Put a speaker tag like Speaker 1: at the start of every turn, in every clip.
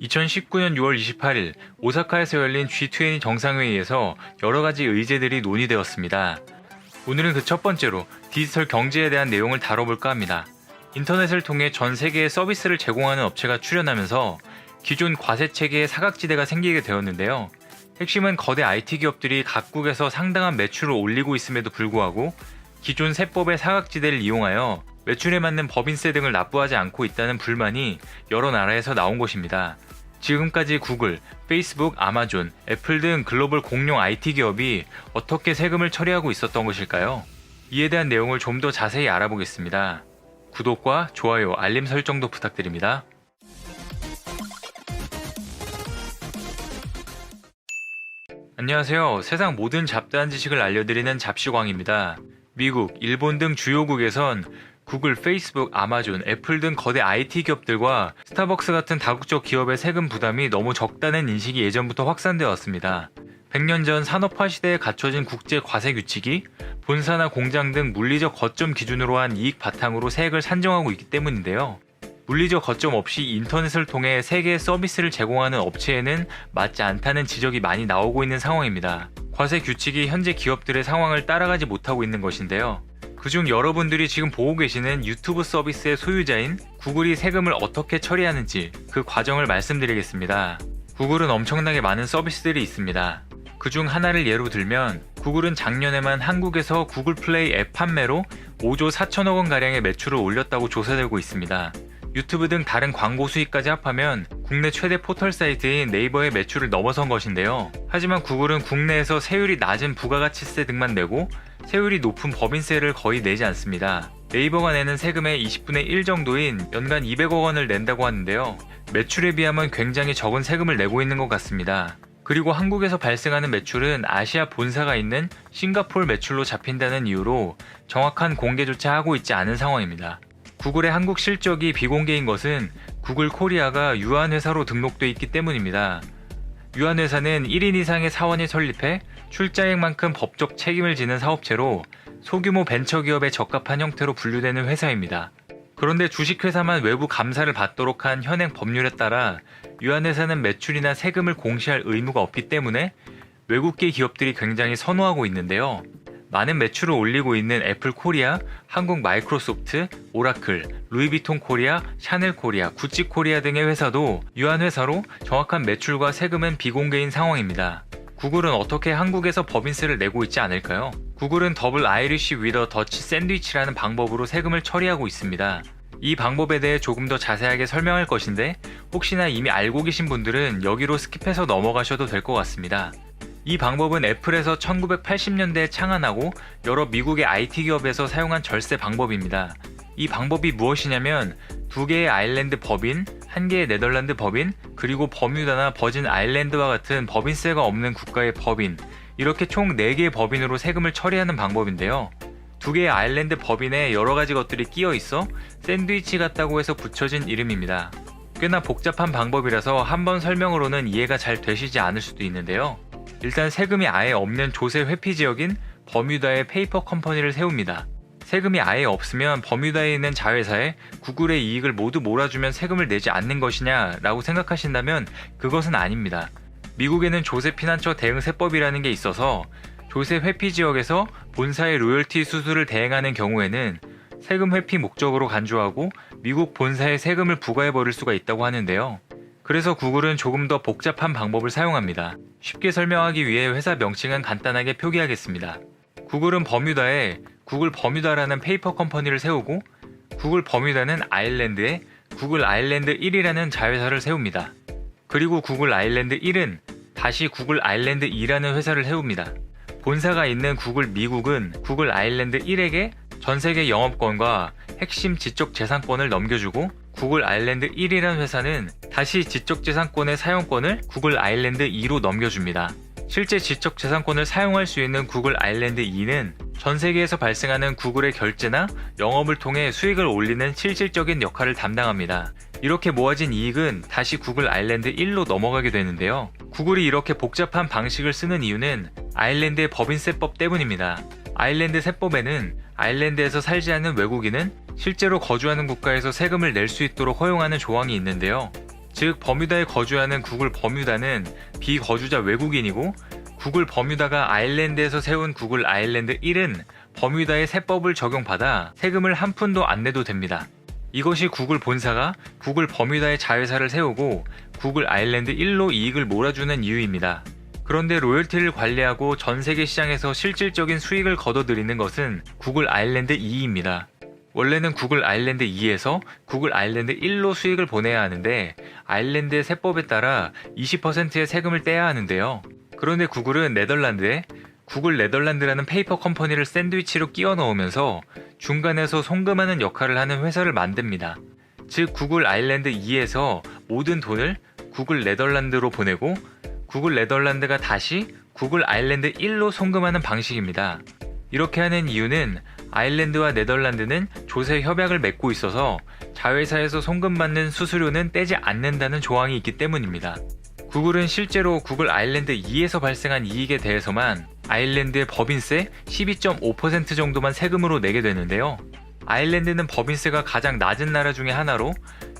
Speaker 1: 2019년 6월 28일 오사카에서 열린 G20 정상회의에서 여러가지 의제들이 논의되었습니다. 오늘은 그 첫 번째로 디지털 경제에 대한 내용을 다뤄볼까 합니다. 인터넷을 통해 전 세계에 서비스를 제공하는 업체가 출현하면서 기존 과세 체계의 사각지대가 생기게 되었는데요. 핵심은 거대 IT 기업들이 각국에서 상당한 매출을 올리고 있음에도 불구하고 기존 세법의 사각지대를 이용하여 매출에 맞는 법인세 등을 납부하지 않고 있다는 불만이 여러 나라에서 나온 것입니다. 지금까지 구글, 페이스북, 아마존, 애플 등 글로벌 공룡 IT 기업이 어떻게 세금을 처리하고 있었던 것일까요? 이에 대한 내용을 좀 더 자세히 알아보겠습니다. 구독과 좋아요, 알림 설정도 부탁드립니다. 안녕하세요. 세상 모든 잡다한 지식을 알려드리는 잡시광입니다. 미국, 일본 등 주요국에선 구글, 페이스북, 아마존, 애플 등 거대 IT 기업들과 스타벅스 같은 다국적 기업의 세금 부담이 너무 적다는 인식이 예전부터 확산되어 왔습니다. 100년 전 산업화 시대에 갖춰진 국제 과세 규칙이 본사나 공장 등 물리적 거점 기준으로 한 이익 바탕으로 세액을 산정하고 있기 때문인데요. 물리적 거점 없이 인터넷을 통해 세계의 서비스를 제공하는 업체에는 맞지 않다는 지적이 많이 나오고 있는 상황입니다. 과세 규칙이 현재 기업들의 상황을 따라가지 못하고 있는 것인데요. 그중 여러분들이 지금 보고 계시는 유튜브 서비스의 소유자인 구글이 세금을 어떻게 처리하는지 그 과정을 말씀드리겠습니다. 구글은 엄청나게 많은 서비스들이 있습니다. 그중 하나를 예로 들면 구글은 작년에만 한국에서 구글 플레이 앱 판매로 5조 4천억 원가량의 매출을 올렸다고 조사되고 있습니다. 유튜브 등 다른 광고 수익까지 합하면 국내 최대 포털 사이트인 네이버의 매출을 넘어선 것인데요. 하지만 구글은 국내에서 세율이 낮은 부가가치세 등만 내고 세율이 높은 법인세를 거의 내지 않습니다. 네이버가 내는 세금의 20분의 1 정도인 연간 200억 원을 낸다고 하는데요. 매출에 비하면 굉장히 적은 세금을 내고 있는 것 같습니다. 그리고 한국에서 발생하는 매출은 아시아 본사가 있는 싱가포르 매출로 잡힌다는 이유로 정확한 공개조차 하고 있지 않은 상황입니다. 구글의 한국 실적이 비공개인 것은 구글 코리아가 유한회사로 등록돼 있기 때문입니다. 유한회사는 1인 이상의 사원이 설립해 출자액만큼 법적 책임을 지는 사업체로 소규모 벤처기업에 적합한 형태로 분류되는 회사입니다. 그런데 주식회사만 외부 감사를 받도록 한 현행 법률에 따라 유한회사는 매출이나 세금을 공시할 의무가 없기 때문에 외국계 기업들이 굉장히 선호하고 있는데요. 많은 매출을 올리고 있는 애플 코리아, 한국 마이크로소프트, 오라클, 루이비통 코리아, 샤넬 코리아, 구찌 코리아 등의 회사도 유한회사로 정확한 매출과 세금은 비공개인 상황입니다. 구글은 어떻게 한국에서 법인세를 내고 있지 않을까요? 구글은 더블 아이리쉬 위더 더치 샌드위치라는 방법으로 세금을 처리하고 있습니다. 이 방법에 대해 조금 더 자세하게 설명할 것인데 혹시나 이미 알고 계신 분들은 여기로 스킵해서 넘어가셔도 될 것 같습니다. 이 방법은 애플에서 1980년대에 창안하고 여러 미국의 IT 기업에서 사용한 절세 방법입니다. 이 방법이 무엇이냐면 2개의 아일랜드 법인, 1개의 네덜란드 법인, 그리고 버뮤다나 버진 아일랜드와 같은 법인세가 없는 국가의 법인, 이렇게 총 4개의 법인으로 세금을 처리하는 방법인데요. 2개의 아일랜드 법인에 여러가지 것들이 끼어 있어 샌드위치 같다고 해서 붙여진 이름입니다. 꽤나 복잡한 방법이라서 한번 설명으로는 이해가 잘 되시지 않을 수도 있는데요. 일단 세금이 아예 없는 조세 회피 지역인 버뮤다의 페이퍼 컴퍼니를 세웁니다. 세금이 아예 없으면 버뮤다에 있는 자회사에 구글의 이익을 모두 몰아주면 세금을 내지 않는 것이냐 라고 생각하신다면 그것은 아닙니다. 미국에는 조세 피난처 대응 세법이라는 게 있어서 조세 회피 지역에서 본사의 로열티 수수를 대행하는 경우에는 세금 회피 목적으로 간주하고 미국 본사에 세금을 부과해버릴 수가 있다고 하는데요. 그래서 구글은 조금 더 복잡한 방법을 사용합니다. 쉽게 설명하기 위해 회사 명칭은 간단하게 표기하겠습니다. 구글은 버뮤다에 구글 버뮤다라는 페이퍼 컴퍼니를 세우고 구글 버뮤다는 아일랜드에 구글 아일랜드 1이라는 자회사를 세웁니다. 그리고 구글 아일랜드 1은 다시 구글 아일랜드 2라는 회사를 세웁니다. 본사가 있는 구글 미국은 구글 아일랜드 1에게 전세계 영업권과 핵심 지적재산권을 넘겨주고 구글 아일랜드 1이라는 회사는 다시 지적재산권의 사용권을 구글 아일랜드 2로 넘겨줍니다. 실제 지적재산권을 사용할 수 있는 구글 아일랜드 2는 전 세계에서 발생하는 구글의 결제나 영업을 통해 수익을 올리는 실질적인 역할을 담당합니다. 이렇게 모아진 이익은 다시 구글 아일랜드 1로 넘어가게 되는데요. 구글이 이렇게 복잡한 방식을 쓰는 이유는 아일랜드의 법인세법 때문입니다. 아일랜드 세법에는 아일랜드에서 살지 않는 외국인은 실제로 거주하는 국가에서 세금을 낼 수 있도록 허용하는 조항이 있는데요. 즉 버뮤다에 거주하는 구글 버뮤다는 비거주자 외국인이고, 구글 버뮤다가 아일랜드에서 세운 구글 아일랜드 1은 버뮤다의 세법을 적용받아 세금을 한 푼도 안 내도 됩니다. 이것이 구글 본사가 구글 버뮤다에 자회사를 세우고 구글 아일랜드 1로 이익을 몰아주는 이유입니다. 그런데 로열티를 관리하고 전 세계 시장에서 실질적인 수익을 거둬들이는 것은 구글 아일랜드 2입니다. 원래는 구글 아일랜드 2에서 구글 아일랜드 1로 수익을 보내야 하는데 아일랜드의 세법에 따라 20%의 세금을 떼야 하는데요. 그런데 구글은 네덜란드에 구글 네덜란드라는 페이퍼 컴퍼니를 샌드위치로 끼워 넣으면서 중간에서 송금하는 역할을 하는 회사를 만듭니다. 즉 구글 아일랜드 2에서 모든 돈을 구글 네덜란드로 보내고 구글 네덜란드가 다시 구글 아일랜드 1로 송금하는 방식입니다. 이렇게 하는 이유는 아일랜드와 네덜란드는 조세 협약을 맺고 있어서 자회사에서 송금받는 수수료는 떼지 않는다는 조항이 있기 때문입니다. 구글은 실제로 구글 아일랜드 2에서 발생한 이익에 대해서만 아일랜드의 법인세 12.5% 정도만 세금으로 내게 되는데요. 아일랜드는 법인세가 가장 낮은 나라 중에 하나로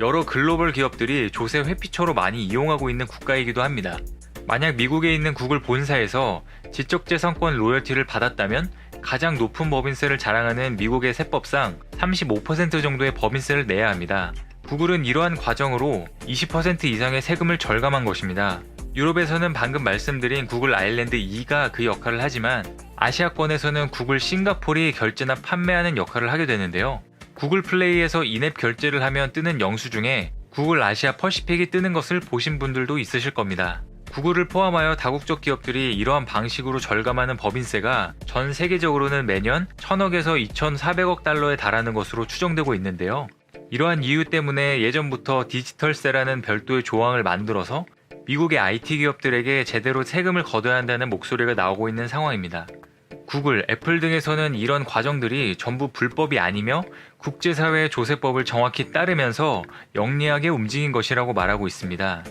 Speaker 1: 여러 글로벌 기업들이 조세 회피처로 많이 이용하고 있는 국가이기도 합니다. 만약 미국에 있는 구글 본사에서 지적재산권 로열티를 받았다면 가장 높은 법인세를 자랑하는 미국의 세법상 35% 정도의 법인세를 내야 합니다. 구글은 이러한 과정으로 20% 이상의 세금을 절감한 것입니다. 유럽에서는 방금 말씀드린 구글 아일랜드 2가 그 역할을 하지만 아시아권에서는 구글 싱가폴이 결제나 판매하는 역할을 하게 되는데요. 구글 플레이에서 인앱 결제를 하면 뜨는 영수 중에 구글 아시아 퍼시픽이 뜨는 것을 보신 분들도 있으실 겁니다. 구글을 포함하여 다국적 기업들이 이러한 방식으로 절감하는 법인세가 전 세계적으로는 매년 1000억에서 2400억 달러에 달하는 것으로 추정되고 있는데요. 이러한 이유 때문에 예전부터 디지털세라는 별도의 조항을 만들어서 미국의 IT 기업들에게 제대로 세금을 거둬야 한다는 목소리가 나오고 있는 상황입니다. 구글, 애플 등에서는 이런 과정들이 전부 불법이 아니며 국제사회의 조세법을 정확히 따르면서 영리하게 움직인 것이라고 말하고 있습니다.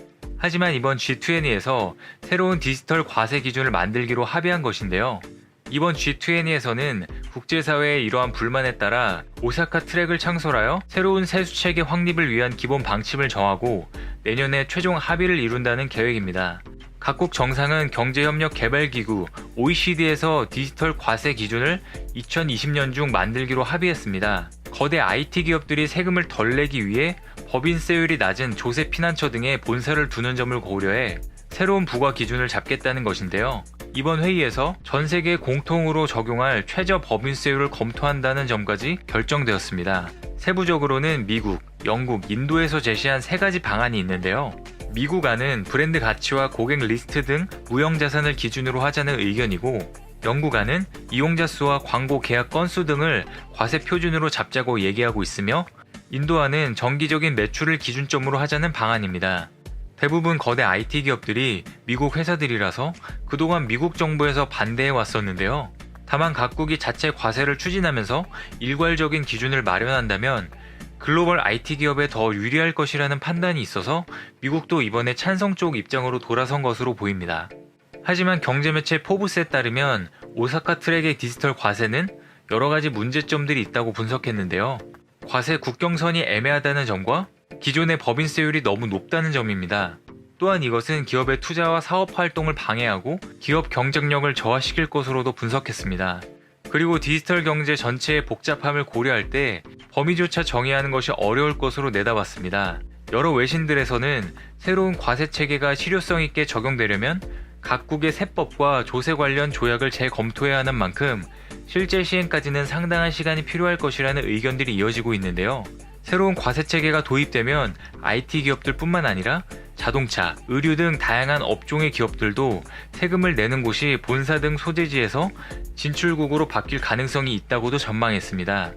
Speaker 1: 하지만 이번 G20에서 새로운 디지털 과세 기준을 만들기로 합의한 것인데요. 이번 G20에서는 국제사회의 이러한 불만에 따라 오사카 트랙을 창설하여 새로운 세수체계 확립을 위한 기본 방침을 정하고 내년에 최종 합의를 이룬다는 계획입니다. 각국 정상은 경제협력개발기구 OECD에서 디지털 과세 기준을 2020년 중 만들기로 합의했습니다. 거대 IT 기업들이 세금을 덜 내기 위해 법인세율이 낮은 조세 피난처 등에 본사를 두는 점을 고려해 새로운 부과 기준을 잡겠다는 것인데요. 이번 회의에서 전 세계 공통으로 적용할 최저 법인세율을 검토한다는 점까지 결정되었습니다. 세부적으로는 미국, 영국, 인도에서 제시한 3가지 방안이 있는데요. 미국 안은 브랜드 가치와 고객 리스트 등 무형 자산을 기준으로 하자는 의견이고, 영국 안은 이용자 수와 광고 계약 건수 등을 과세 표준으로 잡자고 얘기하고 있으며, 인도 안은 정기적인 매출을 기준점으로 하자는 방안입니다. 대부분 거대 IT 기업들이 미국 회사들이라서 그동안 미국 정부에서 반대해 왔었는데요. 다만 각국이 자체 과세를 추진하면서 일괄적인 기준을 마련한다면 글로벌 IT 기업에 더 유리할 것이라는 판단이 있어서 미국도 이번에 찬성 쪽 입장으로 돌아선 것으로 보입니다. 하지만 경제매체 포브스에 따르면 오사카 트랙의 디지털 과세는 여러 가지 문제점들이 있다고 분석했는데요. 과세 국경선이 애매하다는 점과 기존의 법인세율이 너무 높다는 점입니다. 또한 이것은 기업의 투자와 사업 활동을 방해하고 기업 경쟁력을 저하시킬 것으로도 분석했습니다. 그리고 디지털 경제 전체의 복잡함을 고려할 때 범위조차 정의하는 것이 어려울 것으로 내다봤습니다. 여러 외신들에서는 새로운 과세 체계가 실효성 있게 적용되려면 각국의 세법과 조세 관련 조약을 재검토해야 하는 만큼 실제 시행까지는 상당한 시간이 필요할 것이라는 의견들이 이어지고 있는데요. 새로운 과세 체계가 도입되면 IT 기업들 뿐만 아니라 자동차, 의류 등 다양한 업종의 기업들도 세금을 내는 곳이 본사 등 소재지에서 진출국으로 바뀔 가능성이 있다고도 전망했습니다.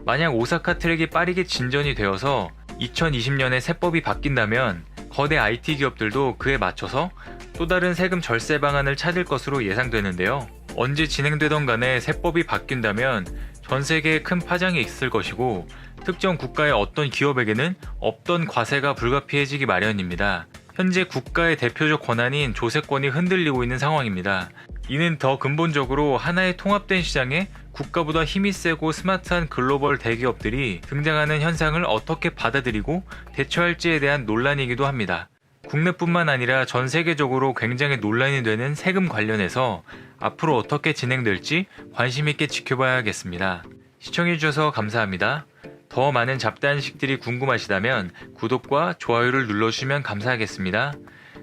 Speaker 1: 만약 오사카 트랙이 빠르게 진전이 되어서 2020년에 세법이 바뀐다면 거대 IT 기업들도 그에 맞춰서 또 다른 세금 절세 방안을 찾을 것으로 예상되는데요. 언제 진행되던 간에 세법이 바뀐다면 전 세계에 큰 파장이 있을 것이고 특정 국가의 어떤 기업에게는 없던 과세가 불가피해지기 마련입니다. 현재 국가의 대표적 권한인 조세권이 흔들리고 있는 상황입니다. 이는 더 근본적으로 하나의 통합된 시장에 국가보다 힘이 세고 스마트한 글로벌 대기업들이 등장하는 현상을 어떻게 받아들이고 대처할지에 대한 논란이기도 합니다. 국내뿐만 아니라 전 세계적으로 굉장히 논란이 되는 세금 관련해서 앞으로 어떻게 진행될지 관심 있게 지켜봐야겠습니다. 시청해주셔서 감사합니다. 더 많은 잡다한식들이 궁금하시다면 구독과 좋아요를 눌러주시면 감사하겠습니다.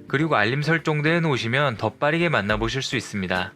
Speaker 1: 그리고 알림 설정도 해놓으시면 더 빠르게 만나보실 수 있습니다.